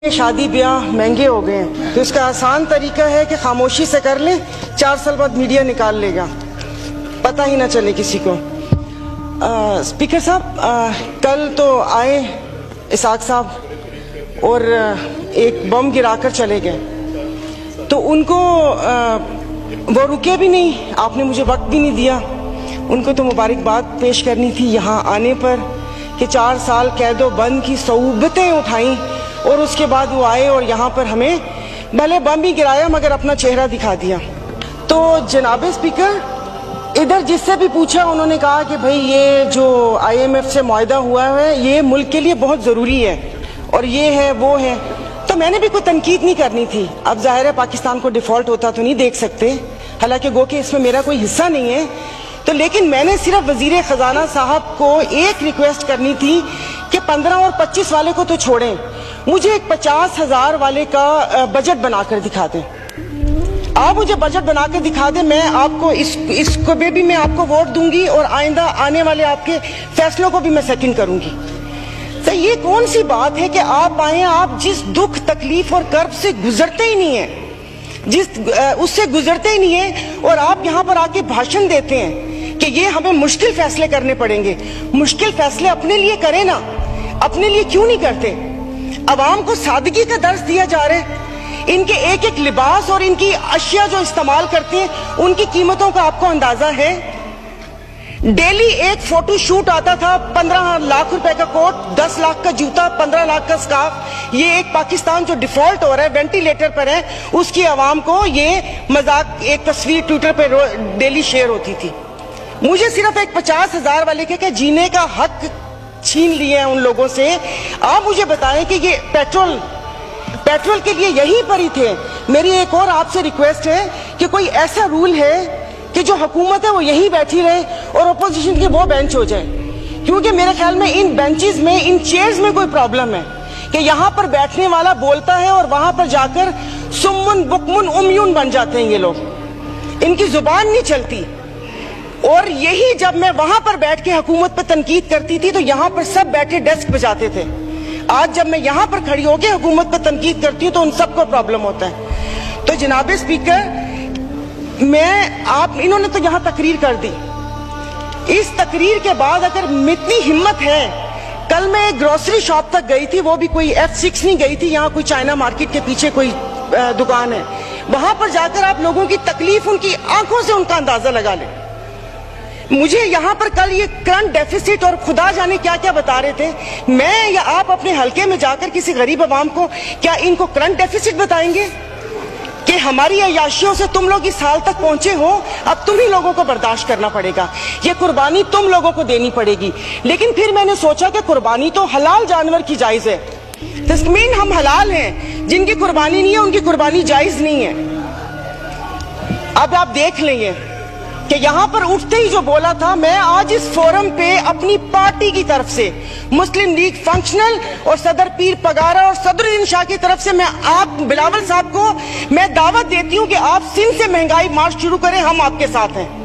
शादी ब्याह महंगे हो गए हैं, तो इसका आसान तरीका है कि खामोशी से कर लें, 4 साल बाद मीडिया निकाल लेगा, पता ही ना चले किसी को। स्पीकर साहब, कल तो आए इसाक साहब और एक बम गिराकर चले गए, तो उनको वो रुके भी नहीं, आपने मुझे वक्त भी नहीं दिया। उनको तो मुबारकबाद पेश करनी थी यहाँ आने पर कि 4 साल कैदो बंद की सऊबतें उठाई और उसके बाद वो आए और यहाँ पर हमें भले बम ही गिराया मगर अपना चेहरा दिखा दिया। तो जनाब स्पीकर, इधर जिससे भी पूछा उन्होंने कहा कि भाई ये जो IMF से मुआहदा हुआ है ये मुल्क के लिए बहुत ज़रूरी है और ये है वो है, तो मैंने भी कोई तनकीद नहीं करनी थी। अब जाहिर है पाकिस्तान को डिफ़ॉल्ट होता तो नहीं देख सकते, हालांकि गो कि इसमें मेरा कोई हिस्सा नहीं है, तो लेकिन मैंने सिर्फ वज़ीर ख़जाना साहब को एक रिक्वेस्ट करनी थी कि 15 और 25 वाले को तो छोड़ें, मुझे एक 50,000 वाले का बजट बनाकर दिखा दें। आप मुझे बजट बनाकर दिखा दें, मैं आपको इसको भी मैं आपको वोट दूंगी और आइंदा आने वाले आपके फैसलों को भी मैं सेकंड करूंगी। तो ये कौन सी बात है कि आप आए, आप जिस दुख तकलीफ और कर्ब से गुजरते ही नहीं है, उससे गुजरते ही नहीं है, और आप यहाँ पर आके भाषण देते हैं कि ये हमें मुश्किल फैसले करने पड़ेंगे। मुश्किल फैसले अपने लिए करें ना, अपने लिए क्यों नहीं करते? अवाम को सादगी का दर्स दिया जा रहा है, इनके एक एक लिबास और इनकी अशिया जो इस्तेमाल करते हैं उनकी कीमतों का आपको अंदाजा है? डेली एक फोटो शूट आता था, 15 लाख रुपए का कोट, 10 लाख का जूता, 15 लाख का स्कार्फ। ये एक पाकिस्तान जो डिफॉल्ट हो रहा है, वेंटिलेटर पर है, उसकी आवाम को ये मजाक एक तस्वीर ट्विटर पे डेली शेयर होती थी। मुझे सिर्फ एक 50,000 वाले के जीने का हक छीन लिए हैं उन लोगों से। आप मुझे बताएं कि ये पेट्रोल के लिए यहीं पर ही थे। मेरी एक और आपसे रिक्वेस्ट है कि कोई ऐसा रूल है कि जो हुकूमत है वो यहीं बैठी रहे और अपोजिशन की वो बेंच हो जाए, क्योंकि मेरे ख्याल में इन बेंचेस में, इन चेयर्स में कोई प्रॉब्लम है कि यहाँ पर बैठने वाला बोलता है और वहां पर जाकर सुम्मुन बुकमुन उम्यून बन जाते हैं ये लोग, इनकी जुबान नहीं चलती। और यही जब मैं वहां पर बैठ के हुकूमत पर तनकीद करती थी तो यहाँ पर सब बैठे डेस्क बजाते थे। आज जब मैं यहाँ पर खड़ी होकर हुकूमत पर तनकीद करती हूँ तो उन सबको प्रॉब्लम होता है। तो जनाब स्पीकर, इन्होंने तो यहाँ तकरीर कर दी, इस तकरीर के बाद अगर इतनी हिम्मत है, कल मैं एक ग्रोसरी शॉप तक गई थी, वो भी कोई F6 नहीं गई थी, यहाँ कोई चाइना मार्केट के पीछे कोई दुकान है, वहां पर जाकर आप लोगों की तकलीफ, उनकी आंखों से उनका अंदाजा लगा लें। मुझे यहाँ पर कल ये करंट डेफिसिट और खुदा जाने क्या क्या बता रहे थे, मैं या आप अपने हलके में जाकर किसी गरीब आवाम को क्या इनको करंट डेफिसिट बताएंगे कि हमारी अयाशियों से तुम लोग इस हाल तक पहुंचे हो, अब तुम ही लोगों को बर्दाश्त करना पड़ेगा, ये कुर्बानी तुम लोगों को देनी पड़ेगी। लेकिन फिर मैंने सोचा कि कुर्बानी तो हलाल जानवर की जायज है, तस्मीन हम हलाल हैं, जिनकी कुर्बानी नहीं है उनकी कुर्बानी जायज नहीं है। अब आप देख लेंगे कि यहाँ पर उठते ही जो बोला था, मैं आज इस फोरम पे अपनी पार्टी की तरफ से, मुस्लिम लीग फंक्शनल और सदर पीर पगारा और सदरुद्दीन शाह की तरफ से, मैं आप बिलावल साहब को मैं दावत देती हूँ कि आप सिंध से महंगाई मार्च शुरू करें, हम आपके साथ हैं।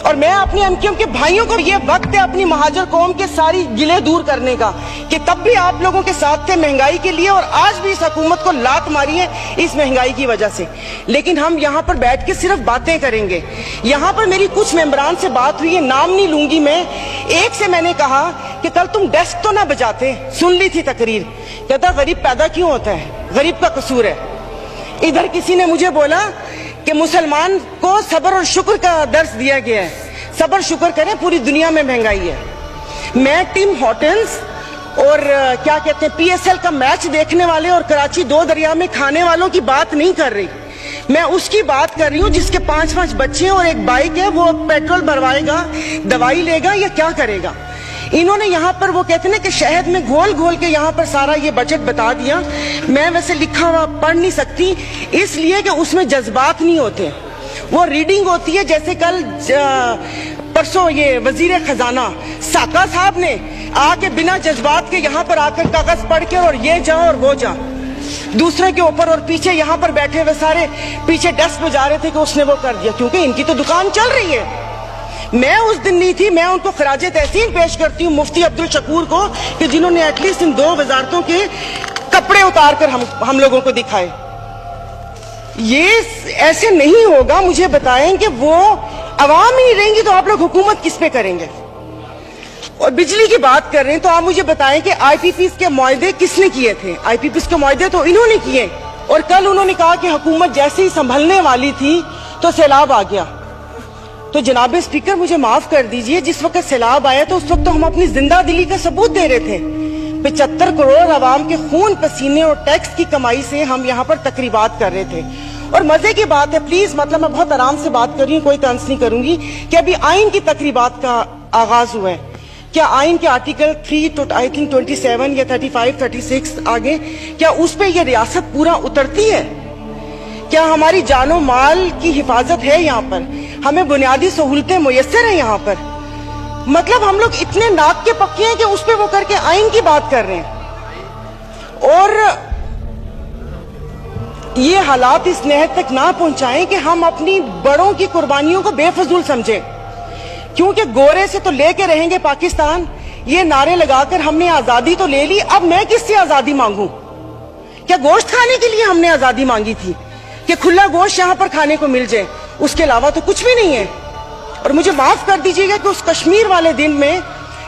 और मैं अपने एमक्यूएम के भाइयों को ये वक्त है अपनी महाजर कौम के सारी गिले दूर करने का कि तब भी आप लोगों के साथ थे महंगाई के लिए और आज भी इस हुकूमत को लात मारी है इस महंगाई की वजह से। लेकिन हम यहाँ पर बैठ के सिर्फ बातें करेंगे। यहाँ पर मेरी कुछ मेंबरान से बात हुई है, नाम नहीं लूंगी मैं। एक से मैंने कहा कि कल तुम डेस्क तो ना बजाते, सुन ली थी तकरीर, कहता गरीब पैदा क्यों होता है, गरीब का कसूर है। इधर किसी ने मुझे बोला कि मुसलमान को सब्र और शुक्र का दर्स दिया गया है, सब्र शुक्र करें, पूरी दुनिया में महंगाई है। मैं टिम हॉर्टन्स और क्या कहते हैं PSL का मैच देखने वाले और कराची 2 दरिया में खाने वालों की बात नहीं कर रही, मैं उसकी बात कर रही हूँ जिसके 5-5 बच्चे और एक बाइक है, वो पेट्रोल भरवाएगा, दवाई लेगा या क्या करेगा। इन्होंने यहाँ पर वो कहते हैं कि शहद में घोल घोल के यहाँ पर सारा ये बजट बता दिया। मैं वैसे लिखा हुआ पढ़ नहीं सकती इसलिए कि उसमें जज्बात नहीं होते, वो रीडिंग होती है। जैसे कल परसों ये वजीर खजाना साका साहब ने आके बिना जज्बात के यहाँ पर आकर कागज पढ़ के और ये जा और वो जा दूसरे के ऊपर, और पीछे यहाँ पर बैठे हुए सारे पीछे डेस्क में जा रहे थे कि उसने वो कर दिया, क्योंकि इनकी तो दुकान चल रही है। मैं उस दिन नहीं थी, मैं उनको खराजे तहसीन पेश करती हूँ मुफ्ती अब्दुल शकूर को कि जिन्होंने एटलीस्ट इन 2 वजारतों के कपड़े उतार कर हम लोगों को दिखाए। ये ऐसे नहीं होगा। मुझे बताएं कि वो अवाम ही नहीं रहेंगी तो आप लोग हुकूमत किस पे करेंगे? और बिजली की बात कर रहे हैं तो आप मुझे बताएं कि आईपीपीस के मुआहदे किसने किए थे? आईपीपीस के मुआहदे तो इन्होंने किए, और कल उन्होंने कहा कि हुकूमत जैसे ही संभलने वाली थी तो सैलाब आ गया। तो जनाब स्पीकर मुझे माफ कर दीजिए, जिस वक्त सैलाब आया तो उस वक्त तो हम अपनी जिंदा दिली का सबूत दे रहे थे। 75 करोड़ आवाम के खून पसीने और टैक्स की कमाई से हम यहाँ पर तकरीबात कर रहे थे। और मजे की बात है, प्लीज मतलब मैं बहुत आराम से बात कर रही हूँ, कोई तंज नहीं करूंगी, कि अभी आइन की तकरीबात का आगाज हुआ है। क्या आइन के आर्टिकल 3 तो आई थिंक 27 या 35, 36 आगे, क्या उस पे ये रियासत पूरा उतरती है? क्या हमारी जानो माल की हिफाजत है यहाँ पर? हमें बुनियादी सहूलतें मुयस्सर है यहाँ पर? मतलब हम लोग इतने नाक के पक्के हैं कि उस पे वो करके आइन की बात कर रहे हैं। और ये हालात इस नहर तक ना पहुंचाएं कि हम अपनी बड़ों की कुर्बानियों को बेफजूल समझें, क्योंकि गोरे से तो लेके रहेंगे पाकिस्तान, ये नारे लगाकर हमने आजादी तो ले ली, अब मैं किससे आजादी मांगू? क्या गोश्त खाने के लिए हमने आजादी मांगी थी कि खुला गोश्त यहां पर खाने को मिल जाए? उसके अलावा तो कुछ भी नहीं है। और मुझे माफ कर दीजिएगा कि उस कश्मीर वाले दिन में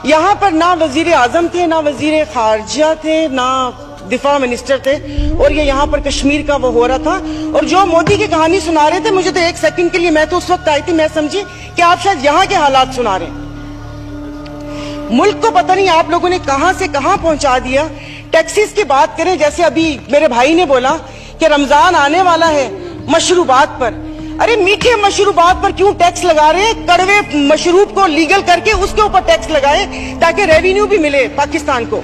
यहां पर ना वजीर आजम थे, ना वजीर खारजा थे, ना दिफा मिनिस्टर थे, और ये यहाँ पर कश्मीर का वो हो रहा था। और जो मोदी की कहानी सुना रहे थे, मुझे तो एक सेकंड के लिए, मैं तो उस वक्त आई थी, मैं समझी कि आप शायद यहाँ के हालात सुना रहे हैं। मुल्क को पता नहीं आप लोगों ने कहां से कहां पहुंचा दिया। टैक्सीज की बात करें, जैसे अभी मेरे भाई ने बोला कि रमजान आने वाला है, मशरूबात पर, अरे मीठे मशरूबात पर क्यों टैक्स लगा रहे हैं? कड़वे मशरूब को लीगल करके उसके ऊपर टैक्स लगाए ताकि रेवेन्यू भी मिले पाकिस्तान को।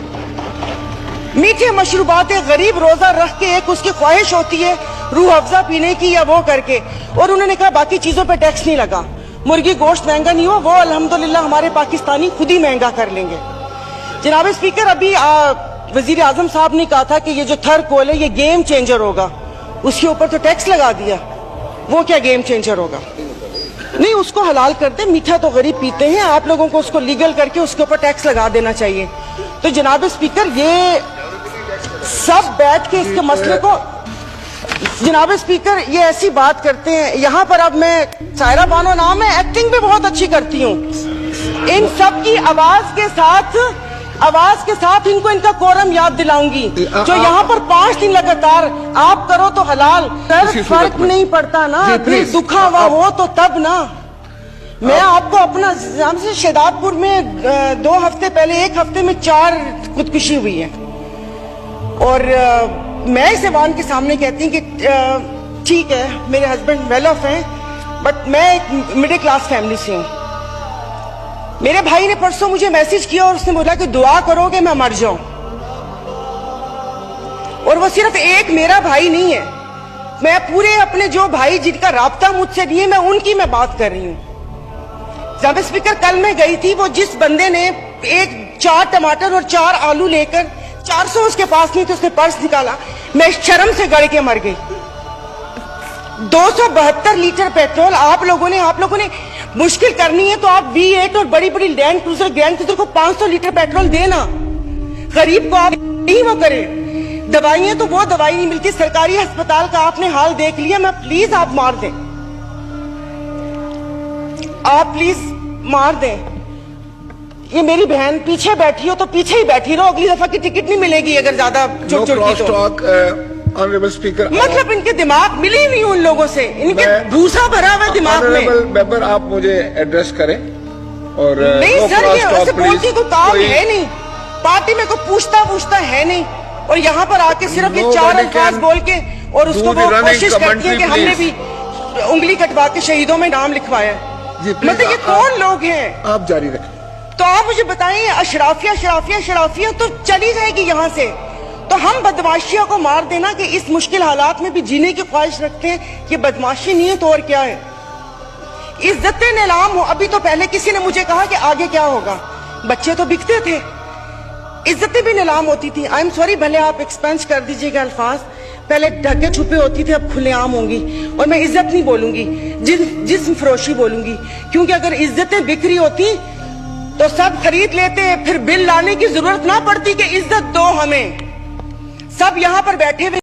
मीठे मशरूबात गरीब रोजा रख के एक उसकी ख्वाहिश होती है रूह अफ़ज़ा पीने की या वो करके, और उन्होंने कहा बाकी चीजों पे टैक्स नहीं लगा। मुर्गी गोश्त महंगा नहीं हो, वो अल्हम्दुलिल्लाह हमारे पाकिस्तानी खुद ही महंगा कर लेंगे। जनाब स्पीकर, अभी वजीर आजम साहब ने कहा था कि ये जो थर्ड कोल है ये गेम चेंजर होगा, उसके ऊपर तो टैक्स लगा दिया। वो क्या गेम चेंजर होगा? नहीं, उसको हलाल कर दे, मीठा तो गरीब पीते हैं, आप लोगों को उसको लीगल करके उसके ऊपर टैक्स लगा देना चाहिए। तो जनाब स्पीकर, ये सब बैठ के इसके मसले को, जनाब स्पीकर ये ऐसी बात करते हैं यहाँ पर। अब मैं सायरा बानो नाम है, एक्टिंग भी बहुत अच्छी करती हूँ। इन सब की आवाज के साथ इनको इनका कोरम याद दिलाऊंगी। जो यहाँ पर 5 दिन लगातार आप करो तो हलाल, सर फर्क नहीं पड़ता ना, दुखा हुआ हो तो तब ना। मैं आपको अपना से शेदादपुर में 2 हफ्ते पहले, 1 हफ्ते में 4 खुदकुशी हुई है, और मैं इस ऐवान के सामने कहती हूँ कि ठीक है मेरे हस्बैंड वेल ऑफ हैं, बट मैं एक मिडिल क्लास फैमिली से हूँ। मेरे भाई ने परसों मुझे मैसेज किया और उसने बोला कि दुआ करो कि मैं मर जाऊं। और वो सिर्फ एक मेरा भाई नहीं है, मैं पूरे अपने जो भाई जिनका राब्ता मुझसे नहीं है, मैं उनकी मैं बात कर रही हूँ। जनाब स्पीकर, कल मैं गई थी, वो जिस बंदे ने 4 टमाटर और 4 आलू लेकर 400 उसके पास नहीं थे, उसने पर्स निकाला, मैं शर्म से गड़ के मर गई। 272 लीटर पेट्रोल आप लोगों ने मुश्किल करनी है तो आप V8 और बड़ी बड़ी ग्रैंड क्रूजर को 500 लीटर पेट्रोल देना, गरीब को आप नहीं वो करें। दवाइयां तो वो दवाई नहीं मिलती, सरकारी अस्पताल का आपने हाल देख लिया। मैं प्लीज आप मार दें, आप प्लीज मार दें। ये मेरी बहन पीछे बैठी हो तो पीछे ही बैठी रहो, अगली दफा की टिकट नहीं मिलेगी अगर ज्यादा चुट ऑनरेबल स्पीकर, मतलब इनके दिमाग मिले ही नहीं उन लोगों से, इनके भूसा भरा हुआ दिमाग में। मेंबर आप मुझे एड्रेस करें। और नहीं सर, ये ऐसे बोलती को काम है नहीं, पार्टी में को पूछता है नहीं, और यहाँ पर आके सिर्फ ये 4 अल्फाज बोल के और उसको वो कोशिश करती है कि हमने भी उंगली कटवा के शहीदों में नाम लिखवाया। मतलब ये कौन लोग हैं? आप जारी रखें। तो आप मुझे बताइए, अशराफिया तो चली जाएगी यहाँ से, तो हम बदमाशियों को मार देना कि इस मुश्किल हालात में भी जीने की ख्वाहिश रखते हैं, ये बदमाशी नहीं है तो और क्या है? इज्जतें नीलाम हो। अभी तो पहले किसी ने मुझे कहा कि आगे क्या होगा, बच्चे तो बिकते थे, इज्जतें भी नीलाम होती थी। आई एम सॉरी, भले आप एक्सपेंस कर दीजिएगा अल्फाज, पहले ढके छुपे होती थे, अब खुलेआम होंगी। और मैं इज्जत नहीं बोलूंगी, जिस्म फरोशी बोलूंगी, क्योंकि अगर इज्जतें बिक्री होती तो सब खरीद लेते, फिर बिल लाने की जरूरत ना पड़ती कि इज्जत दो हमें। सब यहाँ पर बैठे हुए